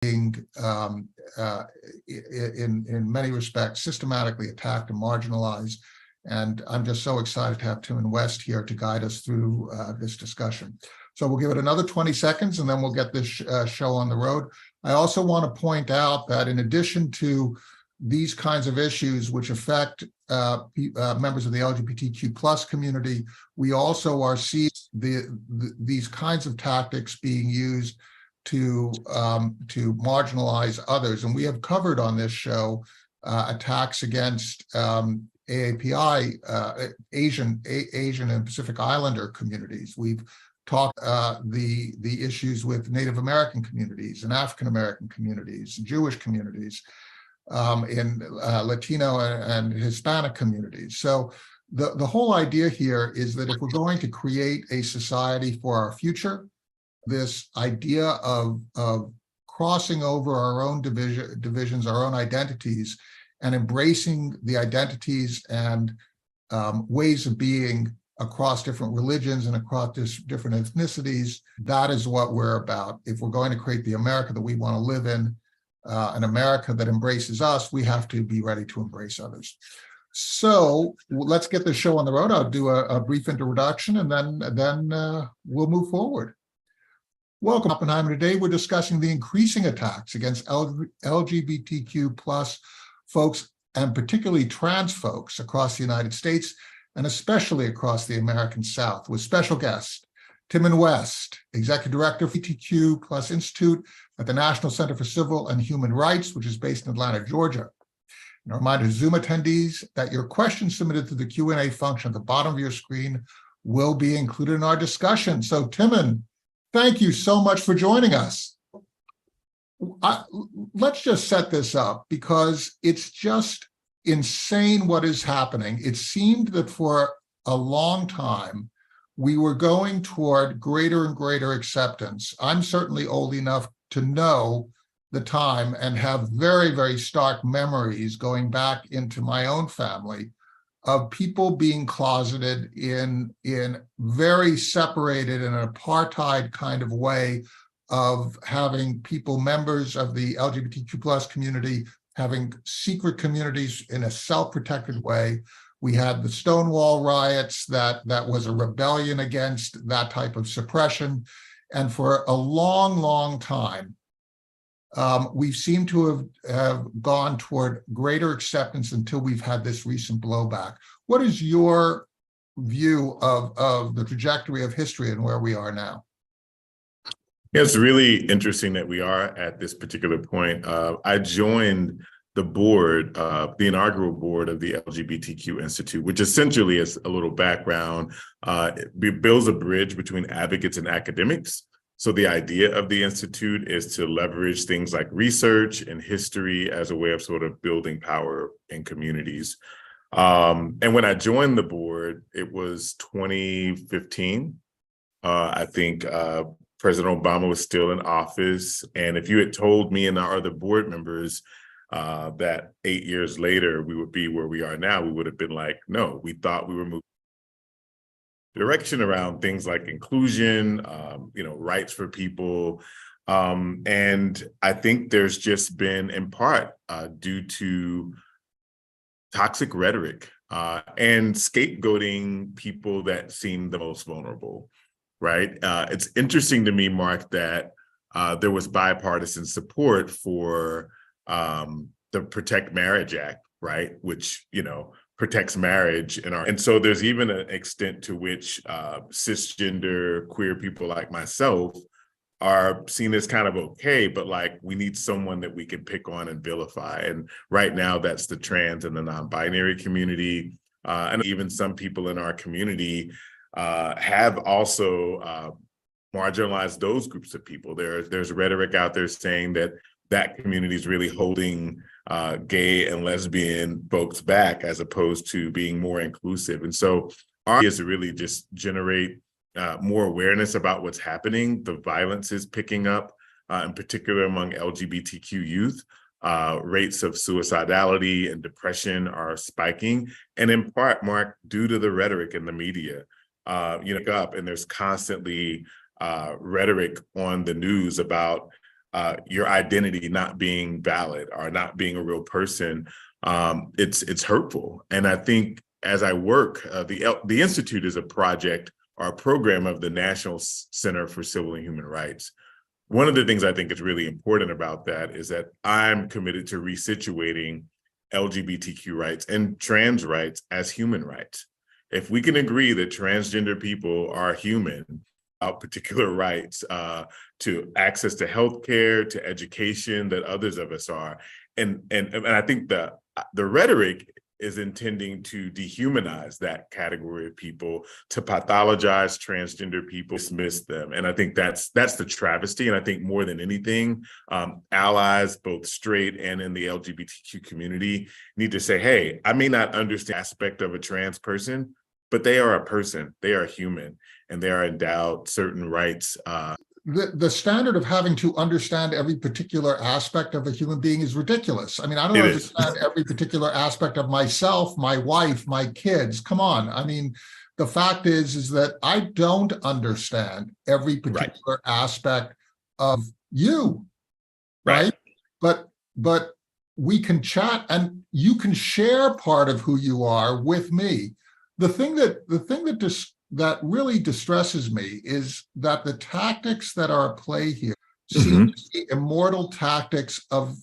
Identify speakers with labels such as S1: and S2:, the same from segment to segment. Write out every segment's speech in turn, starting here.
S1: being in many respects systematically attacked and marginalized. And I'm just so excited to have Tim and West here to guide us through this discussion. So we'll give it another 20 seconds and then we'll get this show on the road. I also want to point out that in addition to these kinds of issues which affect members of the LGBTQ plus community, we also are seeing these kinds of tactics being used to marginalize others. And we have covered on this show attacks against AAPI, Asian and Pacific Islander communities. We've talked the issues with Native American communities and African American communities, Jewish communities, in Latino and Hispanic communities. So the whole idea here is that if we're going to create a society for our future, this idea of crossing over our own divisions, our own identities, and embracing the identities and ways of being across different religions and across different ethnicities, that is what we're about. If we're going to create the America that we want to live in, an America that embraces us, we have to be ready to embrace others. So let's get the show on the road. I'll do a brief introduction and then we'll move forward. Welcome, Oppenheimer. Today we're discussing the increasing attacks against LGBTQ plus folks, and particularly trans folks across the United States, and especially across the American South, with special guests, Tim and West, Executive Director of LGBTQ plus Institute at the National Center for Civil and Human Rights, which is based in Atlanta, Georgia. And a reminder to Zoom attendees that your questions submitted through the Q&A function at the bottom of your screen will be included in our discussion. So Timon, thank you so much for joining us. Let's just set this up because it's just insane what is happening. It seemed that for a long time, we were going toward greater and greater acceptance. I'm certainly old enough to know the time and have very, very stark memories going back into my own family of people being closeted in very separated and apartheid kind of way of having people, members of the LGBTQ plus community, having secret communities in a self-protected way. We had the Stonewall riots that was a rebellion against that type of suppression. And for a long, long time, we seem to have gone toward greater acceptance until we've had this recent blowback. What is your view of the trajectory of history and where we are now?
S2: Yeah, it's really interesting that we are at this particular point. I joined the board, the inaugural board of the LGBTQ Institute, which essentially is a little background. It builds a bridge between advocates and academics. So the idea of the Institute is to leverage things like research and history as a way of sort of building power in communities. And when I joined the board, it was 2015. I think President Obama was still in office. And if you had told me and our other board members that 8 years later we would be where we are now, we would have been like, no, we thought we were moving direction around things like inclusion, rights for people. And I think there's just been, in part, due to toxic rhetoric and scapegoating people that seem the most vulnerable. Right. It's interesting to me, Mark, that there was bipartisan support for the Protect Marriage Act, right, which, protects marriage and so there's even an extent to which cisgender queer people like myself are seen as kind of okay, but like we need someone that we can pick on and vilify. And right now that's the trans and the non-binary community. And even some people in our community have also marginalized those groups of people. There's rhetoric out there saying that community is really holding gay and lesbian folks back as opposed to being more inclusive. And so our idea is to really just generate more awareness about what's happening. The violence is picking up, in particular among LGBTQ youth. Rates of suicidality and depression are spiking. And in part, Mark, due to the rhetoric in the media, and there's constantly rhetoric on the news about your identity not being valid or not being a real person, it's hurtful. And I think as I work, the Institute is a project or a program of the National Center for Civil and Human Rights. One of the things I think is really important about that is that I'm committed to resituating LGBTQ rights and trans rights as human rights. If we can agree that transgender people are human, particular rights to access to healthcare, to education that others of us are, and I think the rhetoric is intending to dehumanize that category of people, to pathologize transgender people, dismiss them. And I think that's the travesty. And I think more than anything, allies, both straight and in the LGBTQ community, need to say, hey, I may not understand the aspect of a trans person, but they are a person, they are human, and they are endowed certain rights.
S1: The standard of having to understand every particular aspect of a human being is ridiculous. I mean, I don't understand every particular aspect of myself, my wife, my kids. Come on. I mean, the fact is that I don't understand every particular aspect of you, right? But we can chat and you can share part of who you are with me. The thing that really distresses me is that the tactics that are at play here seem to be immortal tactics of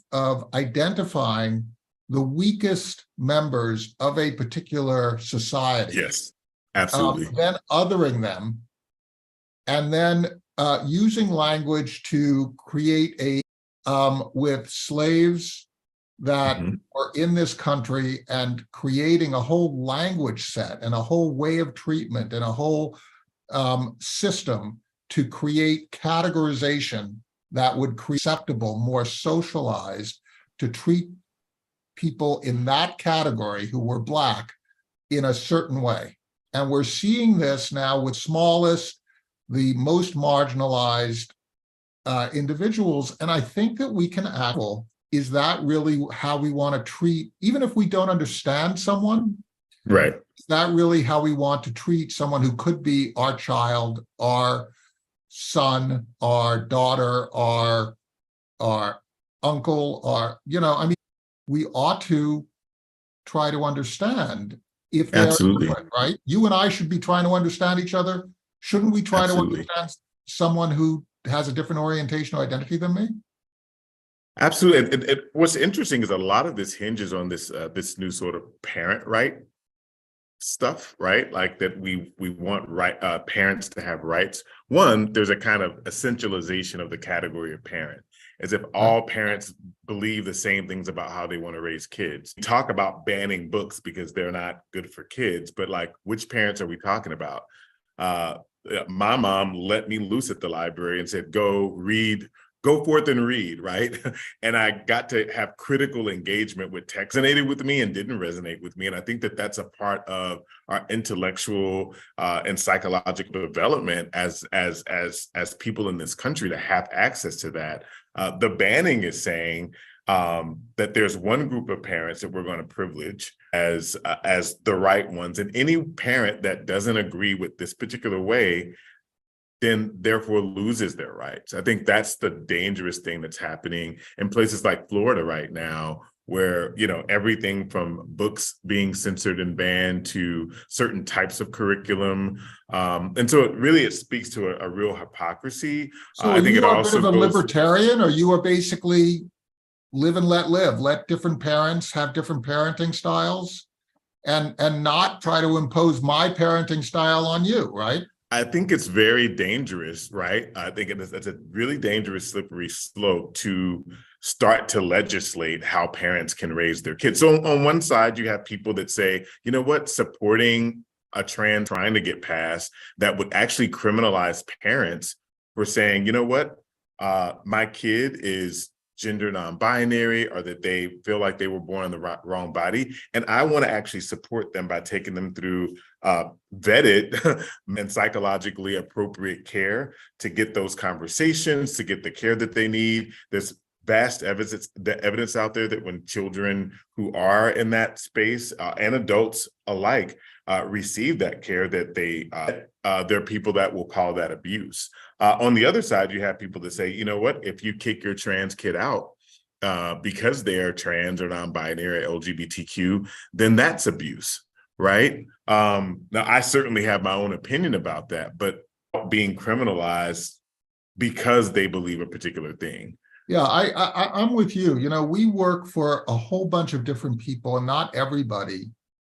S1: identifying the weakest members of a particular society.
S2: Yes, absolutely.
S1: Then othering them, and then using language to create a with slaves that are in this country and creating a whole language set and a whole way of treatment and a whole system to create categorization that would be acceptable, more socialized, to treat people in that category who were Black in a certain way. And we're seeing this now with smallest, the most marginalized individuals. And I think that we can act. Is that really how we want to treat, even if we don't understand someone?
S2: Right.
S1: Is that really how we want to treat someone who could be our child, our son, our daughter, our uncle, or, I mean, we ought to try to understand if they're different, right? You and I should be trying to understand each other. Shouldn't we try to understand someone who has a different orientation or identity than me?
S2: Absolutely. And what's interesting is a lot of this hinges on this new sort of parent right stuff, right? Like that we want parents to have rights. One, there's a kind of essentialization of the category of parent, as if all parents believe the same things about how they want to raise kids. We talk about banning books because they're not good for kids, but like, which parents are we talking about? My mom let me loose at the library and said, go forth and read, right? And I got to have critical engagement with text that resonated with me and didn't resonate with me. And I think that that's a part of our intellectual and psychological development as people in this country to have access to that. The banning is saying that there's one group of parents that we're going to privilege as the right ones. And any parent that doesn't agree with this particular way then therefore loses their rights. I think that's the dangerous thing that's happening in places like Florida right now, where, everything from books being censored and banned to certain types of curriculum. And so it speaks to a real hypocrisy.
S1: So I think it also goes... a libertarian, or you are basically live and let live, let different parents have different parenting styles and not try to impose my parenting style on you, right?
S2: I think it's very dangerous, right? I think it's a really dangerous, slippery slope to start to legislate how parents can raise their kids. So on one side, you have people that say, you know what, supporting a trans trying to get passed that would actually criminalize parents for saying, you know what, my kid is gender non-binary, or that they feel like they were born in the wrong body. And I want to actually support them by taking them through vetted and psychologically appropriate care to get those conversations, to get the care that they need. There's vast evidence out there that when children who are in that space and adults alike receive that care, that there are people that will call that abuse. On the other side, you have people that say, you know what, if you kick your trans kid out because they're trans or non-binary or LGBTQ, then that's abuse, right? Now, I certainly have my own opinion about that, but being criminalized because they believe a particular thing.
S1: Yeah, I'm with you. You know, we work for a whole bunch of different people, and not everybody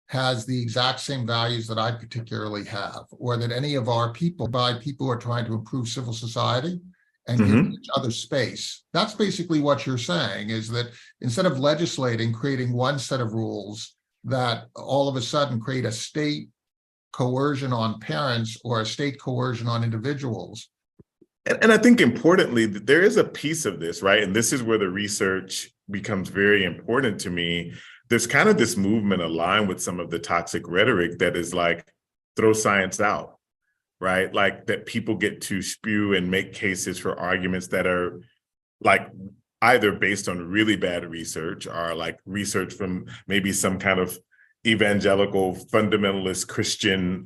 S1: has the exact same values that I particularly have, or that any of our people, by people who are trying to improve civil society and give each other space. That's basically what you're saying, is that instead of legislating, creating one set of rules that all of a sudden create a state coercion on parents or a state coercion on individuals.
S2: And I think importantly, there is a piece of this, right? And this is where the research becomes very important to me. There's kind of this movement aligned with some of the toxic rhetoric that is like, throw science out, right? Like that people get to spew and make cases for arguments that are like either based on really bad research or like research from maybe some kind of evangelical fundamentalist Christian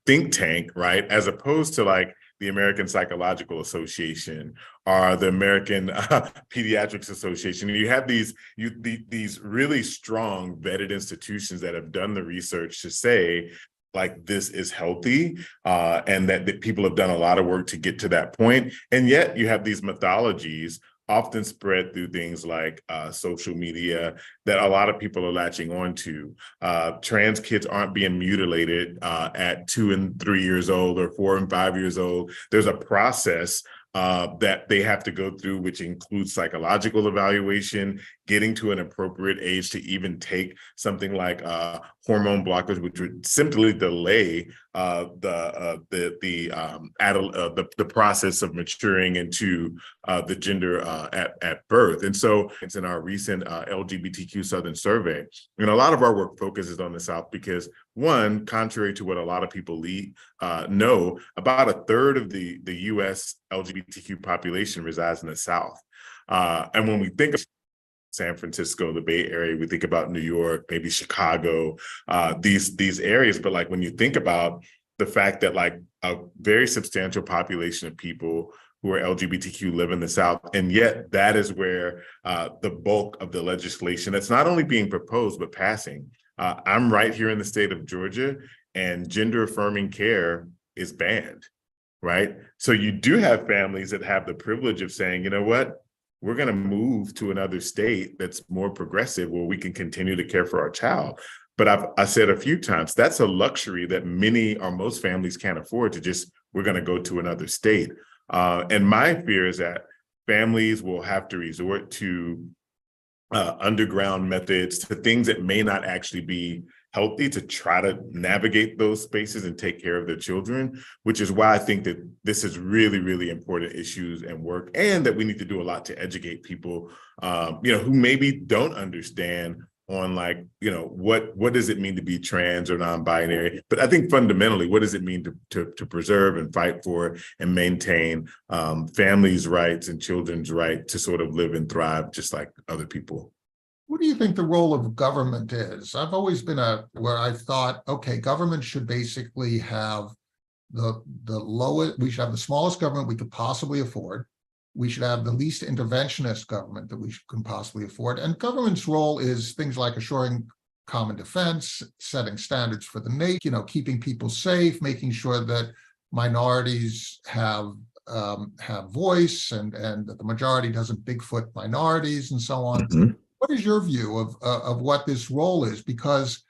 S2: think tank, right? As opposed to like the American Psychological Association or the American Pediatrics Association. You have these really strong vetted institutions that have done the research to say, like, this is healthy, and that people have done a lot of work to get to that point. And yet you have these mythologies often spread through things like social media that a lot of people are latching on to. Trans kids aren't being mutilated at 2 and 3 years old or 4 and 5 years old. There's a process that they have to go through, which includes psychological evaluation, getting to an appropriate age to even take something like hormone blockers, which would simply delay the process of maturing into the gender at birth. And so it's in our recent LGBTQ Southern survey, and a lot of our work focuses on the South because, one, contrary to what a lot of people know, about a third of the U.S. LGBTQ population resides in the South. And when we think of San Francisco, the Bay Area, we think about New York, maybe Chicago, these areas. But like when you think about the fact that like a very substantial population of people who are LGBTQ live in the South, and yet that is where the bulk of the legislation that's not only being proposed, but passing. I'm right here in the state of Georgia, and gender affirming care is banned, right? So you do have families that have the privilege of saying, you know what, we're going to move to another state that's more progressive where we can continue to care for our child. But I said a few times, that's a luxury that many or most families can't afford, to just, we're going to go to another state. And my fear is that families will have to resort to underground methods, to things that may not actually be healthy, to try to navigate those spaces and take care of their children, which is why I think that this is really, really important issues and work, and that we need to do a lot to educate people, who maybe don't understand on like, what does it mean to be trans or non-binary? But I think fundamentally, what does it mean to preserve and fight for and maintain families' rights and children's right to sort of live and thrive just like other people?
S1: What do you think the role of government is? I've always been where I thought, okay, government should basically have the lowest, we should have the smallest government we could possibly afford. We should have the least interventionist government that we can possibly afford. And government's role is things like assuring common defense, setting standards for the nation, keeping people safe, making sure that minorities have voice, and that the majority doesn't Bigfoot minorities and so on.
S2: Mm-hmm.
S1: What is your view of what this role is? Because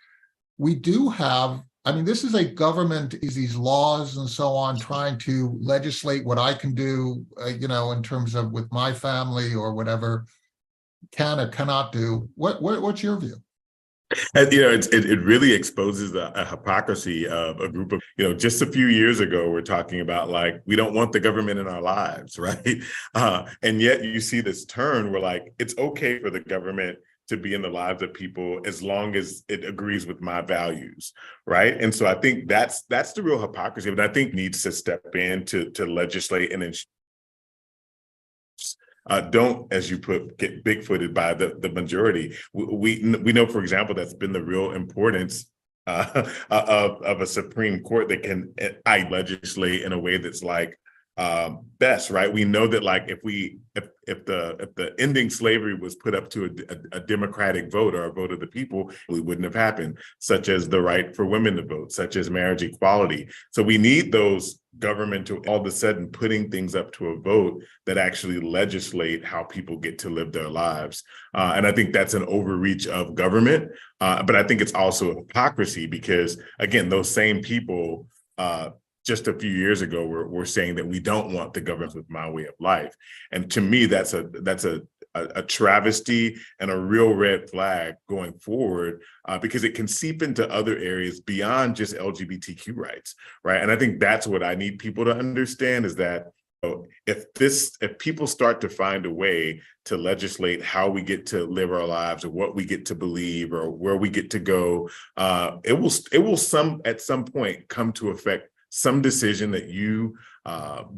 S1: we do have, this is a government, is these laws and so on, trying to legislate what I can do, in terms of with my family or whatever, can or cannot do. What's your view?
S2: And, it really exposes a hypocrisy of a group of, just a few years ago, we're talking about like, we don't want the government in our lives, right? And yet you see this turn where like, it's okay for the government to be in the lives of people as long as it agrees with my values, right? And so I think that's the real hypocrisy, but I think needs to step in to legislate and ensure don't, as you put, get bigfooted by the majority. We know, for example, that's been the real importance of a Supreme Court that can legislate in a way that's like best, right? We know that like if the ending slavery was put up to a democratic vote or a vote of the people, it wouldn't have happened, such as the right for women to vote, such as marriage equality. So we need those governmental all of a sudden putting things up to a vote that actually legislate how people get to live their lives. And I think that's an overreach of government. But I think it's also a hypocrisy because, again, those same people just a few years ago were saying that we don't want the government with my way of life. And to me, that's a travesty and a real red flag going forward because it can seep into other areas beyond just LGBTQ rights, right? And I think that's what I need people to understand is that if people start to find a way to legislate how we get to live our lives or what we get to believe or where we get to go, it will at some point come to affect some decision that you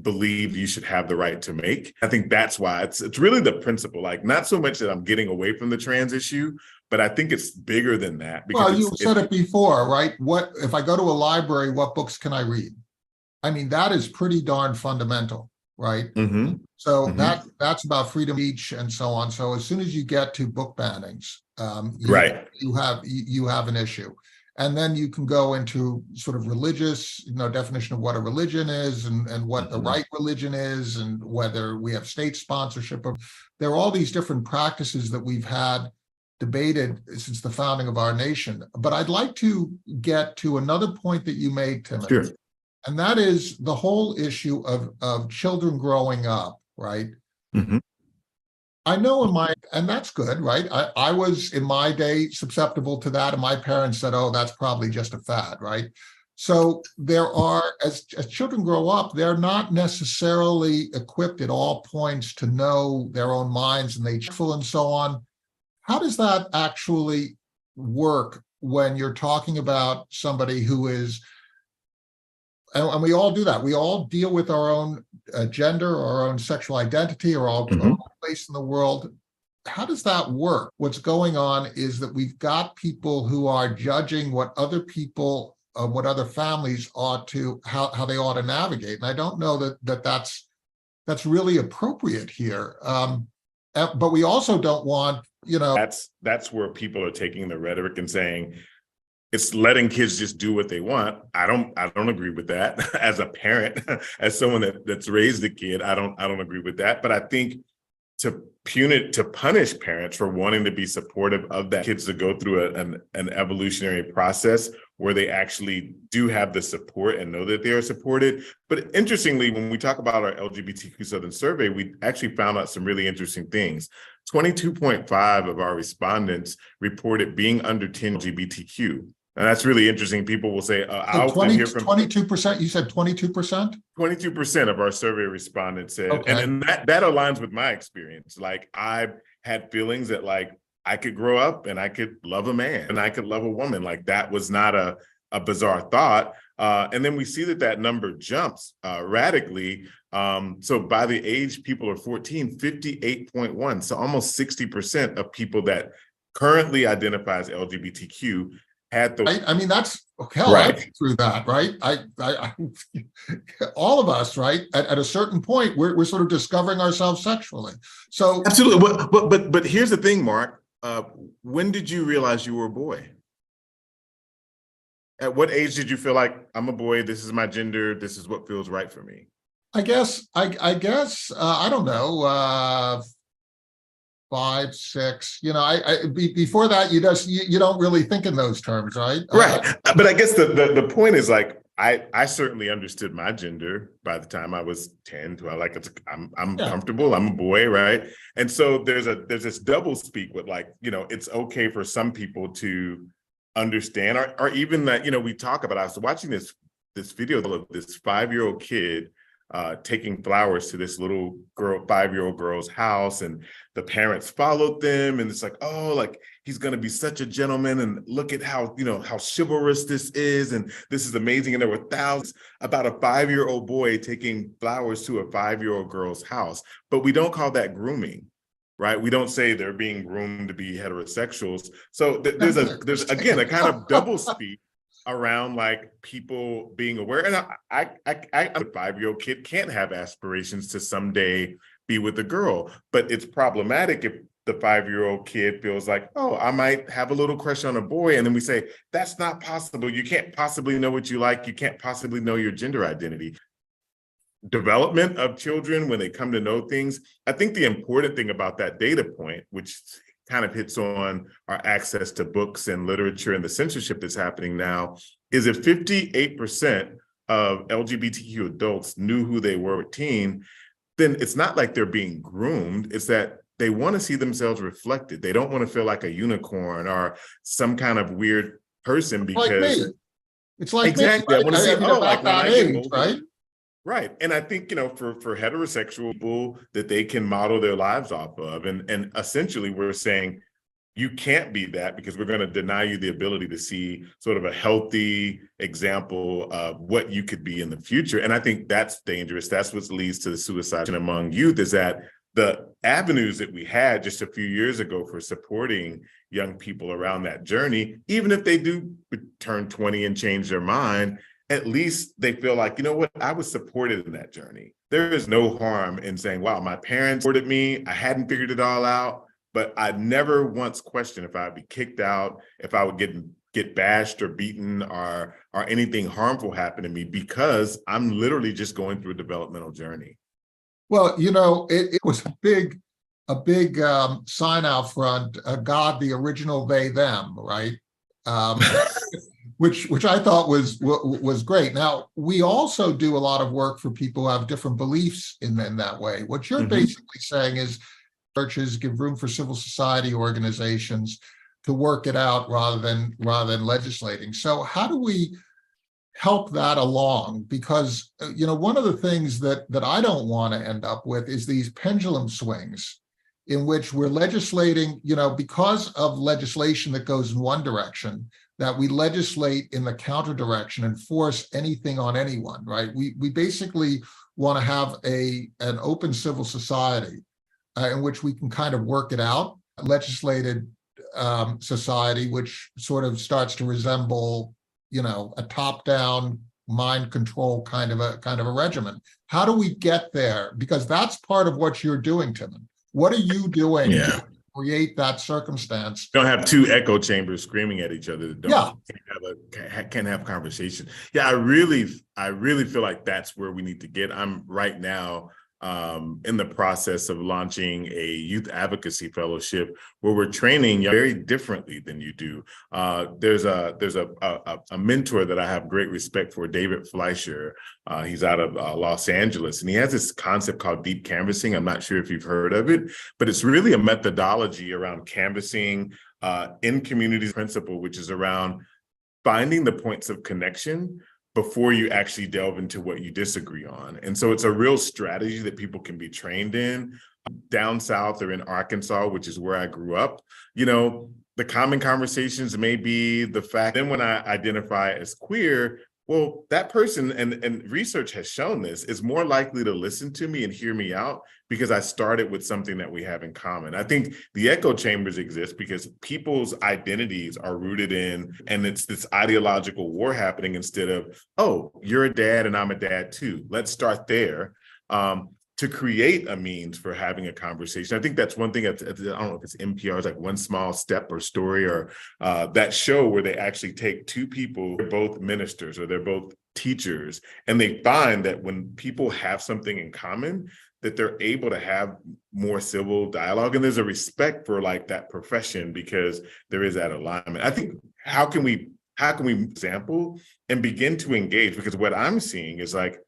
S2: believe you should have the right to make. I think that's why it's really the principle, like not so much that I'm getting away from the trans issue, but I think it's bigger than that.
S1: Well, you said it before, right? What if I go to a library, what books can I read? I mean, that is pretty darn fundamental, right?
S2: Mm-hmm.
S1: So that's about freedom of speech and so on. So as soon as you get to book bannings, you have an issue. And then you can go into sort of religious, definition of what a religion is and what the right religion is and whether we have state sponsorship. There are all these different practices that we've had debated since the founding of our nation. But I'd like to get to another point that you made, Timothy.
S2: Sure.
S1: And that is the whole issue of children growing up, right?
S2: Mm-hmm.
S1: I know and that's good, right? I was in my day susceptible to that, and my parents said, oh, that's probably just a fad, right? So there are, as children grow up, they're not necessarily equipped at all points to know their own minds and and so on. How does that actually work when you're talking about somebody who is, and we all do that. We all deal with our own gender, our own sexual identity, or our own place in the world. How does that work? What's going on is that we've got people who are judging what other people, what other families ought to, how they ought to navigate. And I don't know that's really appropriate here. But we also don't want,
S2: That's where people are taking the rhetoric and saying, it's letting kids just do what they want. I don't agree with that. As a parent, as someone that's raised a kid, I don't agree with that. But I think to punish parents for wanting to be supportive of that kids to go through an evolutionary process where they actually do have the support and know that they are supported. But interestingly, when we talk about our LGBTQ Southern survey, we actually found out some really interesting things. 22.5% of our respondents reported being under 10 LGBTQ. And that's really interesting. People will say, I often hear from
S1: 22%. You said 22%?
S2: 22% of our survey respondents said,
S1: okay.
S2: and that aligns with my experience. Like I've had feelings that like I could grow up and I could love a man and I could love a woman. Like that was not a bizarre thought. And then we see that number jumps radically. So by the age people are 14, 58.1. So almost 60% of people that currently identify as LGBTQ had those.
S1: I mean, that's hell, right. I've been through that, right? I all of us, right? At a certain point, we're sort of discovering ourselves sexually. So
S2: absolutely, but here's the thing, Mark. When did you realize you were a boy? At what age did you feel like I'm a boy? This is my gender. This is what feels right for me.
S1: I guess I don't know. 5, 6, before that, you don't really think in those terms, right?
S2: Right. But I guess the point is like, I certainly understood my gender by the time I was 10, 12, like I'm comfortable, I'm a boy, right? And so there's this double speak with like, it's okay for some people to understand or even that, we talk about, I was watching this video of this 5-year-old kid taking flowers to this little girl, 5-year-old girl's house, and the parents followed them, and it's like, oh, like he's going to be such a gentleman, and look at how, you know, how chivalrous this is, and this is amazing. And there were thousands about a 5-year-old boy taking flowers to a 5-year-old girl's house, but we don't call that grooming. Right? We don't say they're being groomed to be heterosexuals. So there's again a kind of double speak around like people being aware. And a 5-year-old kid can't have aspirations to someday be with a girl, but it's problematic if the 5-year-old kid feels like, oh, I might have a little crush on a boy. And then we say, that's not possible. You can't possibly know what you like. You can't possibly know your gender identity. Development of children when they come to know things. I think the important thing about that data point, which kind of hits on our access to books and literature and the censorship that's happening now, is if 58% of LGBTQ adults knew who they were at teen, then it's not like they're being groomed. It's that they want to see themselves reflected. They don't want to feel like a unicorn or some kind of weird person because
S1: like me. It's like
S2: exactly.
S1: Me, right?
S2: I want to see
S1: about that age, right?
S2: Right. And I think, you know, for heterosexual people that they can model their lives off of. And essentially we're saying you can't be that because we're going to deny you the ability to see sort of a healthy example of what you could be in the future. And I think that's dangerous. That's what leads to the suicide among youth, is that the avenues that we had just a few years ago for supporting young people around that journey, even if they do turn 20 and change their mind, at least they feel like, you know what, I was supported in that journey. There is no harm in saying, wow, my parents supported me. I hadn't figured it all out, but I never once questioned if I'd be kicked out, if I would get bashed or beaten or anything harmful happen to me, because I'm literally just going through a developmental journey.
S1: Well, you know, it was a big sign out front, God, the original they, them, right? Which I thought was great. Now, we also do a lot of work for people who have different beliefs in that way. What you're basically saying is churches give room for civil society organizations to work it out rather than legislating. So how do we help that along? Because, you know, one of the things that I don't want to end up with is these pendulum swings in which we're legislating, you know, because of legislation that goes in one direction, that we legislate in the counter direction and force anything on anyone, right? We basically want to have an open civil society in which we can kind of work it out. Legislated society, which sort of starts to resemble, you know, a top-down mind control kind of a regimen. How do we get there? Because that's part of what you're doing, Timon. What are you doing to create that circumstance?
S2: Don't have two echo chambers screaming at each other that can't have conversation. Yeah, I really feel like that's where we need to get. I'm right now in the process of launching a youth advocacy fellowship where we're training very differently than you do. There's a mentor that I have great respect for, David Fleischer. He's out of Los Angeles, and he has this concept called deep canvassing. I'm not sure if you've heard of it, but it's really a methodology around canvassing in communities principle, which is around finding the points of connection before you actually delve into what you disagree on. And so it's a real strategy that people can be trained in. Down south or in Arkansas, which is where I grew up, you know, the common conversations may be the fact, then when I identify as queer, well, that person, and research has shown this, is more likely to listen to me and hear me out because I started with something that we have in common. I think the echo chambers exist because people's identities are rooted in, and it's this ideological war happening instead of, oh, you're a dad and I'm a dad too. Let's start there. To create a means for having a conversation. I think that's one thing, I don't know if it's NPR's like One Small Step or Story, or that show where they actually take two people, they're both ministers or they're both teachers, and they find that when people have something in common, that they're able to have more civil dialogue, and there's a respect for like that profession because there is that alignment. I think how can we example and begin to engage, because what I'm seeing is like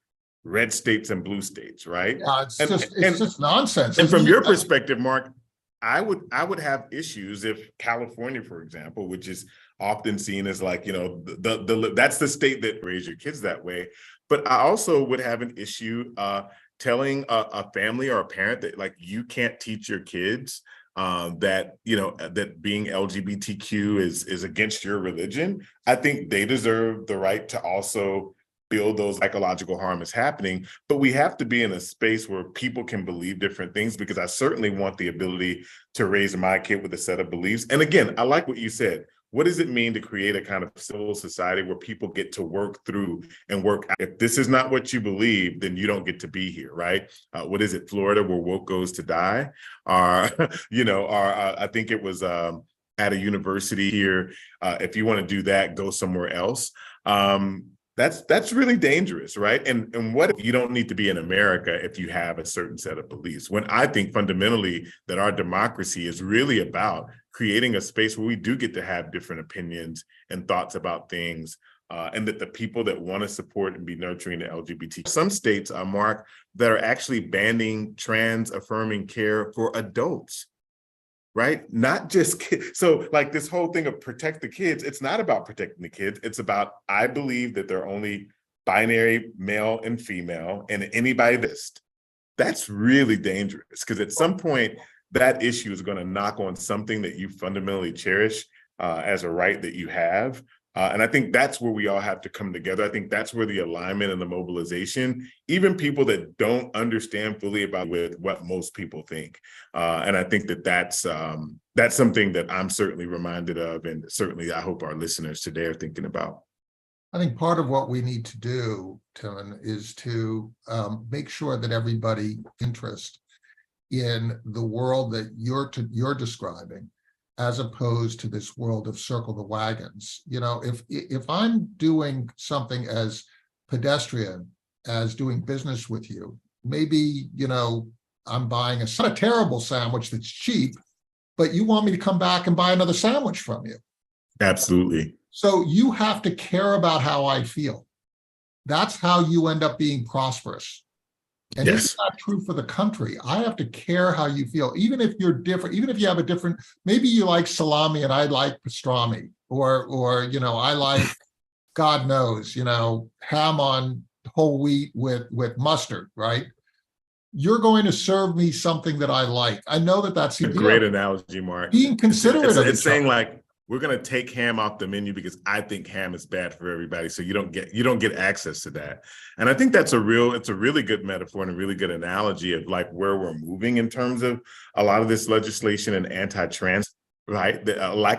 S2: red states and blue states, right?
S1: Yeah, it's just nonsense.
S2: And from your perspective, Mark, I would have issues if California, for example, which is often seen as like, that's the state that raised your kids that way. But I also would have an issue telling a family or a parent that like you can't teach your kids that being LGBTQ is against your religion. I think they deserve the right to also feel those psychological harm is happening, but we have to be in a space where people can believe different things, because I certainly want the ability to raise my kid with a set of beliefs. And again, I like what you said. What does it mean to create a kind of civil society where people get to work through and work out? If this is not what you believe, then you don't get to be here, right? What is it, Florida, where woke goes to die? Or, I think it was at a university here. If you want to do that, go somewhere else. That's really dangerous, right? And what if you don't need to be in America if you have a certain set of beliefs? When I think fundamentally that our democracy is really about creating a space where we do get to have different opinions and thoughts about things, and that the people that want to support and be nurturing the LGBT. Some states, Mark, that are actually banning trans affirming care for adults. Right? Not just kids. So like this whole thing of protect the kids, it's not about protecting the kids. It's about, I believe that they're only binary male and female, and anybody that's really dangerous, because at some point that issue is going to knock on something that you fundamentally cherish as a right that you have. And I think that's where we all have to come together. I think that's where the alignment and the mobilization, even people that don't understand fully about with what most people think. And I think that's something that I'm certainly reminded of, and certainly I hope our listeners today are thinking about.
S1: I think part of what we need to do, Tim, is to make sure that everybody interest in the world that you're describing, as opposed to this world of circle the wagons. If I'm doing something as pedestrian as doing business with you, maybe, I'm buying not a terrible sandwich that's cheap, but you want me to come back and buy another sandwich from you.
S2: Absolutely.
S1: So you have to care about how I feel. That's how you end up being prosperous. And
S2: yes.
S1: It's not true for the country. I have to care how you feel, even if you're different, even if you have a different, maybe you like salami and I like pastrami, or I like, God knows, ham on whole wheat with mustard, right? You're going to serve me something that I like. I know that's
S2: a great analogy, Mark.
S1: Being considerate of
S2: it's saying like, we're going to take ham off the menu because I think ham is bad for everybody. So you don't get access to that. And I think it's a really good metaphor and a really good analogy of like where we're moving in terms of a lot of this legislation and anti-trans, right? Like